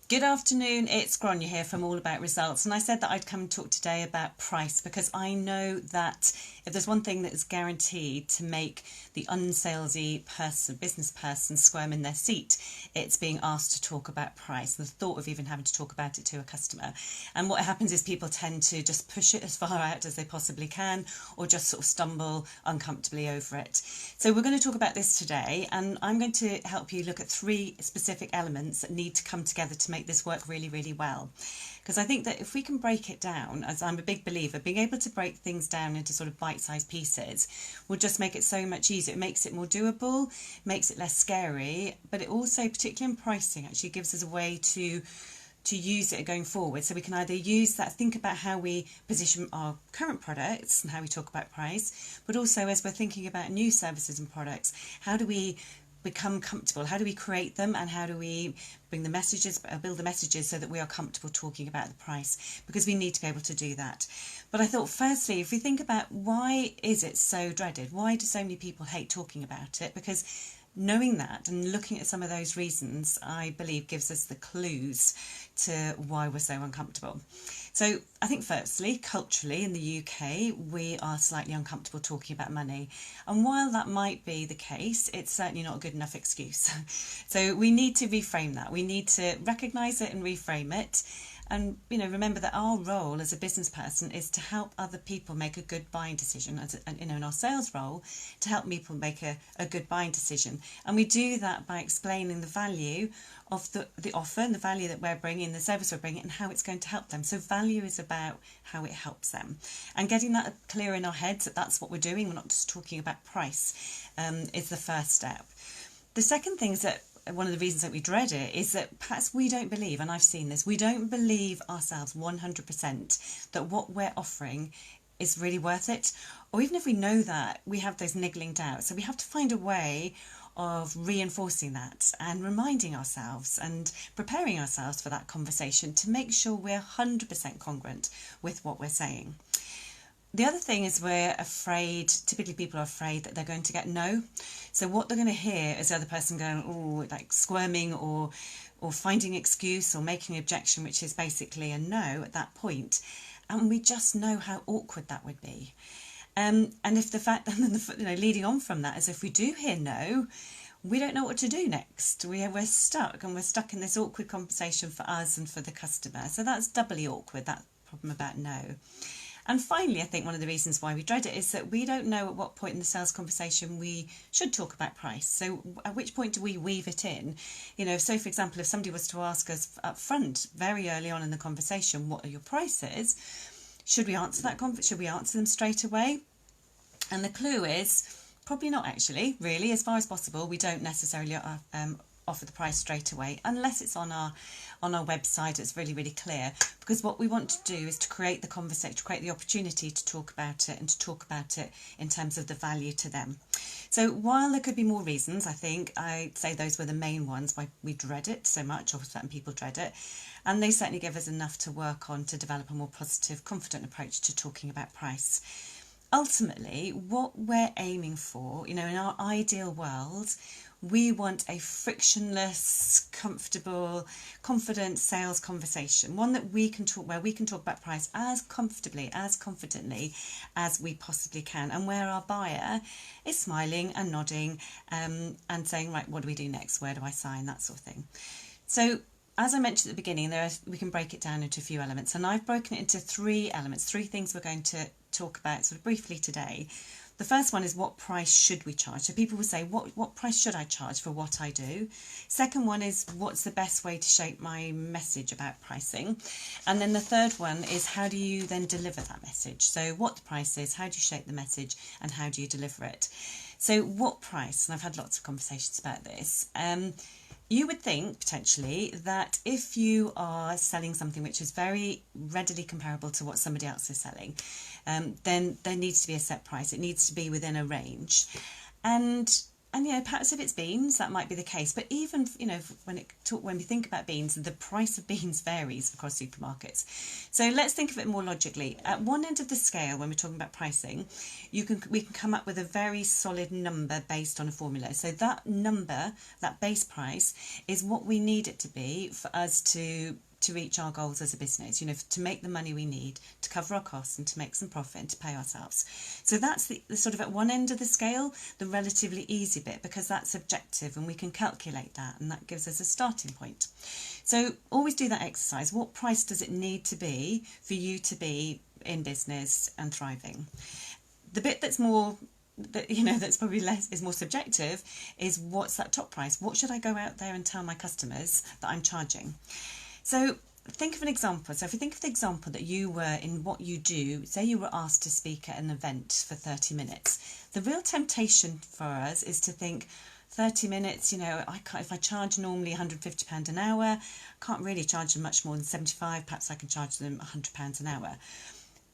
Good afternoon, it's Gronya here from All About Results, and I said that I'd come and talk today about price because I know that if there's one thing that is guaranteed to make the unsalesy person, business person squirm in their seat, it's being asked to talk about price, the thought of even having to talk about it to a customer. And what happens is people tend to just push it as far out as they possibly can or just sort of stumble uncomfortably over it. So we're going to talk about this today, and I'm going to help you look at three specific elements that need to come together to make this work really, really well. Because I think that if we can break it down, as I'm a big believer, being able to break things down into sort of bite-sized pieces will just make it so much easier. It makes it more doable, makes it less scary, but it also, particularly in pricing, actually gives us a way to use it going forward. So we can either use that, think about how we position our current products and how we talk about price, but also as we're thinking about new services and products, how do we become comfortable? How do we create them, and how do we bring the messages, build the messages so that we are comfortable talking about the price? Because we need to be able to do that. But I thought, firstly, if we think about why is it so dreaded? Why do so many people hate talking about it? Because knowing that and looking at some of those reasons, I believe, gives us the clues to why we're so uncomfortable. So I think firstly, culturally in the UK, we are slightly uncomfortable talking about money. And while that might be the case, it's certainly not a good enough excuse. So we need to reframe that. We need to recognise it and reframe it. And remember that our role as a business person is to help other people make a good buying decision, in our sales role, to help people make a good buying decision. And we do that by explaining the value of the offer and the value that we're bringing, the service we're bringing, and how it's going to help them. So value is about how it helps them. And getting that clear in our heads that that's what we're doing, we're not just talking about price, is the first step. The second thing is that one of the reasons that we dread it is that perhaps we don't believe, and I've seen this, we don't believe ourselves 100% that what we're offering is really worth it. Or even if we know that, we have those niggling doubts. So we have to find a way of reinforcing that and reminding ourselves and preparing ourselves for that conversation to make sure we're 100% congruent with what we're saying. The other thing is we're afraid, typically people are afraid that they're going to get no. So what they're going to hear is the other person going, oh, like squirming or finding excuse or making an objection, which is basically a no at that point. And we just know how awkward that would be. And if the fact, leading on from that is if we do hear no, we don't know what to do next. We're stuck, and we're stuck in this awkward conversation for us and for the customer. So that's doubly awkward, that problem about no. And finally, I think one of the reasons why we dread it is that we don't know at what point in the sales conversation we should talk about price. So at which point do we weave it in? So for example, if somebody was to ask us up front, very early on in the conversation, what are your prices? Should we answer that? Should we answer them straight away? And the clue is probably not, actually, really. As far as possible, we don't necessarily offer the price straight away unless it's on our website. It's really, really clear, because what we want to do is to create the conversation, to create the opportunity to talk about it, and to talk about it in terms of the value to them. So while there could be more reasons, I think I'd say those were the main ones why we dread it so much, or certain people dread it, and they certainly give us enough to work on to develop a more positive, confident approach to talking about price. Ultimately, what we're aiming for, in our ideal world, we want a frictionless, comfortable, confident sales conversation, one that we can talk, where we can talk about price as comfortably, as confidently as we possibly can, and where our buyer is smiling and nodding and saying, right, what do we do next? Where do I sign? That sort of thing. So as I mentioned at the beginning, we can break it down into a few elements, and I've broken it into three elements, three things we're going to talk about sort of briefly today. The first one is, what price should we charge? So people will say, what price should I charge for what I do? Second one is, what's the best way to shape my message about pricing? And then the third one is, how do you then deliver that message? So what the price is, how do you shape the message, and how do you deliver it? So what price? And I've had lots of conversations about this. You would think, potentially, that if you are selling something which is very readily comparable to what somebody else is selling, then there needs to be a set price. It needs to be within a range. And And perhaps if it's beans, that might be the case. But even when we think about beans, the price of beans varies across supermarkets. So let's think of it more logically. At one end of the scale, when we're talking about pricing, we can come up with a very solid number based on a formula. So that number, that base price, is what we need it to be for us to reach our goals as a business, to make the money we need to cover our costs and to make some profit and to pay ourselves. So that's the sort of at one end of the scale, the relatively easy bit, because that's objective and we can calculate that, and that gives us a starting point. So always do that exercise. What price does it need to be for you to be in business and thriving? The bit that's more that's probably is more subjective is, what's that top price? What should I go out there and tell my customers that I'm charging? So think of an example. So if you think of the example that you were in what you do, say you were asked to speak at an event for 30 minutes. The real temptation for us is to think 30 minutes, if I charge normally £150 an hour, I can't really charge them much more than 75, perhaps I can charge them £100 an hour.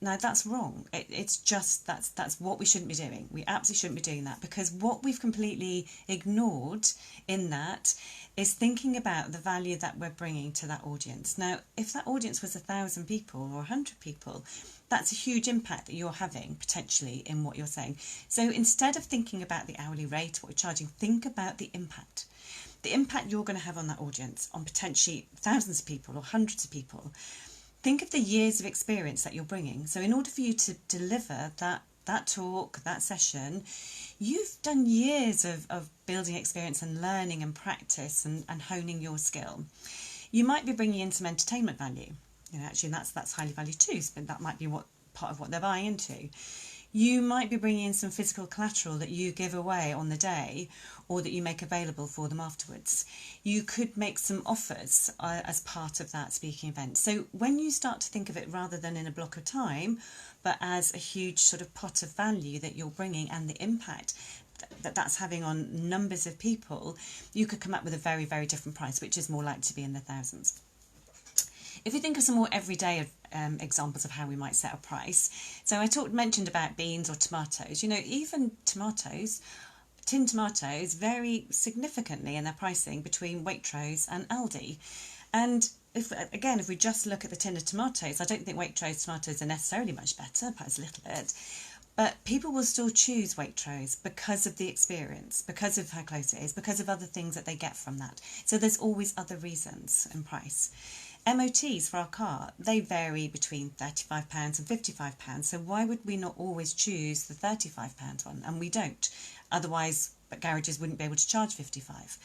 Now that's wrong. It's just that's what we shouldn't be doing. We absolutely shouldn't be doing that, because what we've completely ignored in that is thinking about the value that we're bringing to that audience. Now, if that audience was 1,000 people or 100 people, that's a huge impact that you're having potentially in what you're saying. So instead of thinking about the hourly rate, what you're charging, think about the impact. The impact you're going to have on that audience, on potentially thousands of people or hundreds of people. Think of the years of experience that you're bringing. So in order for you to deliver that talk, that session, you've done years of building experience and learning and practice and honing your skill. You might be bringing in some entertainment value. Actually that's highly valued too, but that might be part of what they're buying into. You might be bringing in some physical collateral that you give away on the day, or that you make available for them afterwards. You could make some offers as part of that speaking event. So when you start to think of it rather than in a block of time, but as a huge sort of pot of value that you're bringing and the impact that's having on numbers of people, you could come up with a very, very different price, which is more likely to be in the thousands. If you think of some more everyday examples of how we might set a price, so I mentioned about beans or tomatoes. Even tomatoes, tin tomatoes, vary significantly in their pricing between Waitrose and Aldi. And if we just look at the tin of tomatoes, I don't think Waitrose tomatoes are necessarily much better, perhaps a little bit. But people will still choose Waitrose because of the experience, because of how close it is, because of other things that they get from that. So there's always other reasons in price. MOTs for our car, they vary between £35 and £55. So why would we not always choose the £35 one? And we don't. Otherwise, garages wouldn't be able to charge £55.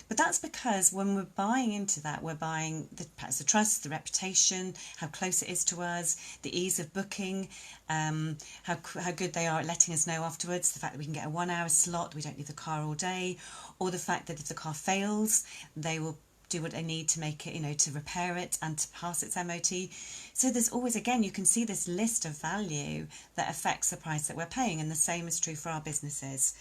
But that's because when we're buying into that, we're buying perhaps the trust, the reputation, how close it is to us, the ease of booking, how good they are at letting us know afterwards, the fact that we can get a 1 hour slot, we don't leave the car all day, or the fact that if the car fails, they will do what they need to make it, to repair it and to pass its MOT. So there's always, again, you can see this list of value that affects the price that we're paying, and the same is true for our businesses.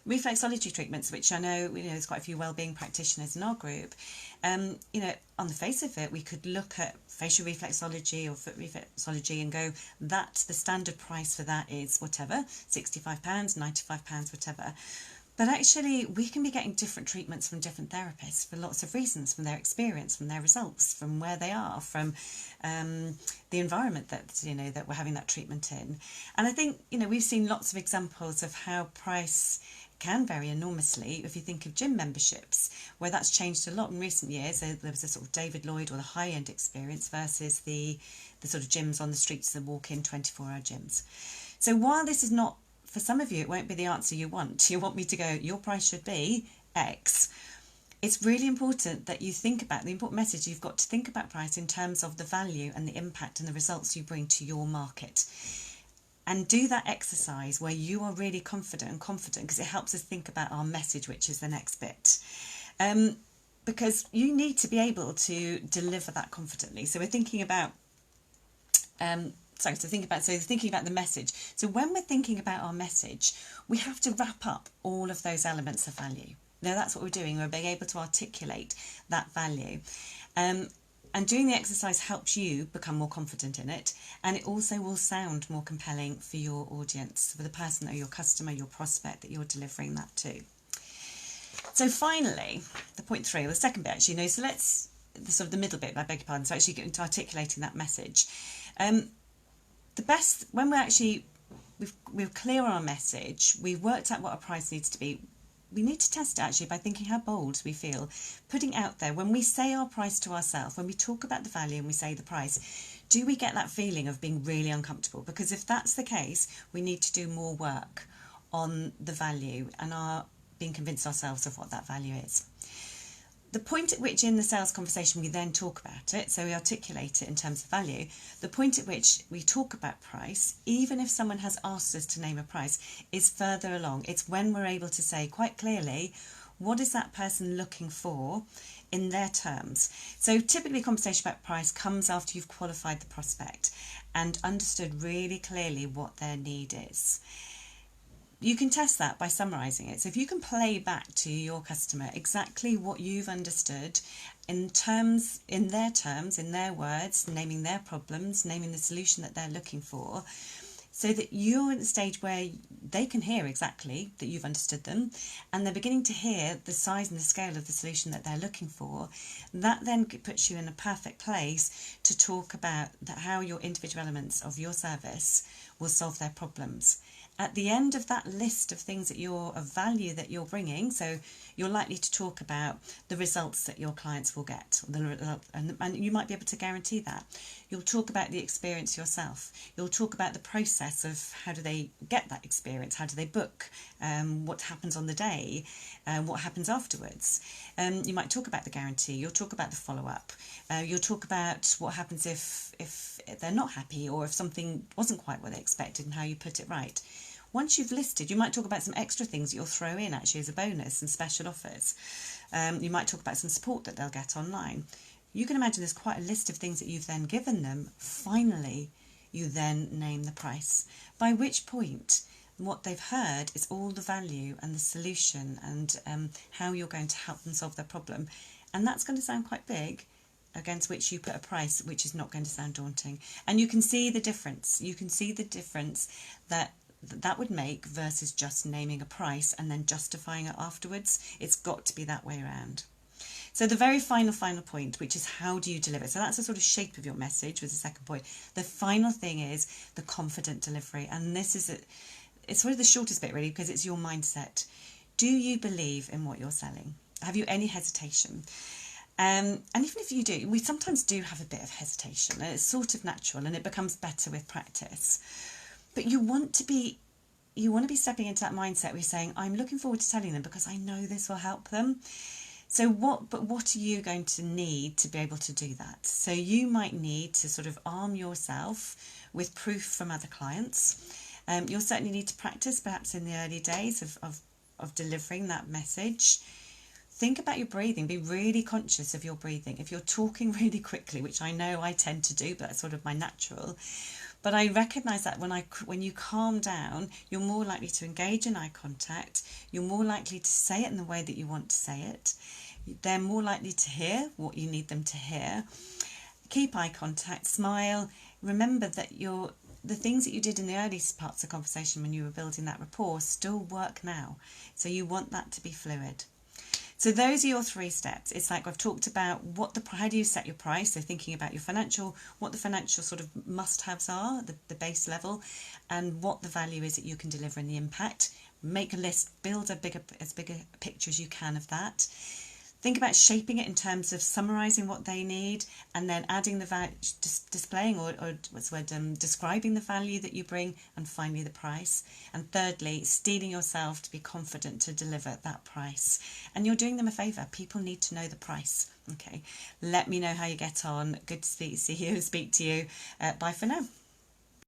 Reflexology treatments, which I know, there's quite a few wellbeing practitioners in our group. On the face of it, we could look at facial reflexology or foot reflexology and go, that the standard price for that is whatever, £65, £95, whatever. But actually, we can be getting different treatments from different therapists for lots of reasons, from their experience, from their results, from where they are, from the environment that we're having that treatment in. And I think, we've seen lots of examples of how price can vary enormously. If you think of gym memberships, where that's changed a lot in recent years. There was a sort of David Lloyd or the high-end experience versus the sort of gyms on the streets, the walk-in 24-hour gyms. So while this is not, for some of you, it won't be the answer you want. You want me to go, your price should be X. It's really important that you think about the important message. You've got to think about price in terms of the value and the impact and the results you bring to your market. And do that exercise where you are really confident, because it helps us think about our message, which is the next bit. Because you need to be able to deliver that confidently. So we're thinking about thinking about the message. So when we're thinking about our message, we have to wrap up all of those elements of value. Now that's what we're doing. We're being able to articulate that value. And doing the exercise helps you become more confident in it. And it also will sound more compelling for your audience, for the person or your customer, your prospect that you're delivering that to. So finally, the point 3, or the second bit actually, so let's, the sort of the middle bit, I beg your pardon, so actually get into articulating that message. The best, when we're clear on our message, we've worked out what our price needs to be, we need to test it actually by thinking how bold we feel. Putting out there, when we say our price to ourselves, when we talk about the value and we say the price, do we get that feeling of being really uncomfortable? Because if that's the case, we need to do more work on the value and our being convinced ourselves of what that value is. The point at which in the sales conversation we then talk about it, so we articulate it in terms of value, the point at which we talk about price, even if someone has asked us to name a price, is further along. It's when we're able to say quite clearly, what is that person looking for in their terms? So typically a conversation about price comes after you've qualified the prospect and understood really clearly what their need is. You can test that by summarising it. So if you can play back to your customer exactly what you've understood in their terms, in their words, naming their problems, naming the solution that they're looking for, so that you're at the stage where they can hear exactly that you've understood them and they're beginning to hear the size and the scale of the solution that they're looking for, that then puts you in a perfect place to talk about how your individual elements of your service will solve their problems. At the end of that list of things of value that you're bringing, so you're likely to talk about the results that your clients will get, and you might be able to guarantee that. You'll talk about the experience yourself. You'll talk about the process of how do they get that experience, how do they book, what happens on the day, what happens afterwards. You might talk about the guarantee. You'll talk about the follow-up. You'll talk about what happens if they're not happy or if something wasn't quite what they expected and how you put it right. Once you've listed, you might talk about some extra things that you'll throw in actually as a bonus and special offers. You might talk about some support that they'll get online. You can imagine there's quite a list of things that you've then given them. Finally, you then name the price, by which point what they've heard is all the value and the solution and how you're going to help them solve their problem. And that's going to sound quite big, against which you put a price which is not going to sound daunting. And you can see the difference. You can see the difference that would make versus just naming a price and then justifying it afterwards. It's got to be that way around. So the very final point, which is how do you deliver? So that's the sort of shape of your message, was the second point. The final thing is the confident delivery. And this is it's sort of the shortest bit really, because it's your mindset. Do you believe in what you're selling? Have you any hesitation? And even if you do, we sometimes do have a bit of hesitation, and it's sort of natural and it becomes better with practice. But you want to be stepping into that mindset where you're saying, I'm looking forward to telling them because I know this will help them. So what are you going to need to be able to do that? So you might need to sort of arm yourself with proof from other clients. You'll certainly need to practice perhaps in the early days of delivering that message. Think about your breathing. Be really conscious of your breathing. If you're talking really quickly, which I know I tend to do, but that's sort of my natural, but I recognise that when you calm down, you're more likely to engage in eye contact. You're more likely to say it in the way that you want to say it. They're more likely to hear what you need them to hear. Keep eye contact, smile. Remember that the things that you did in the early parts of the conversation when you were building that rapport still work now. So you want that to be fluid. So those are your 3 steps. It's like I've talked about how do you set your price? So thinking about what the financial sort of must-haves are, the base level, and what the value is that you can deliver and the impact. Make a list, build as big a picture as you can of that. Think about shaping it in terms of summarising what they need and then adding the value, displaying or describing the value that you bring, and finally the price. And thirdly, steeling yourself to be confident to deliver that price. And you're doing them a favour. People need to know the price. Okay, let me know how you get on. Good to speak to you. Bye for now.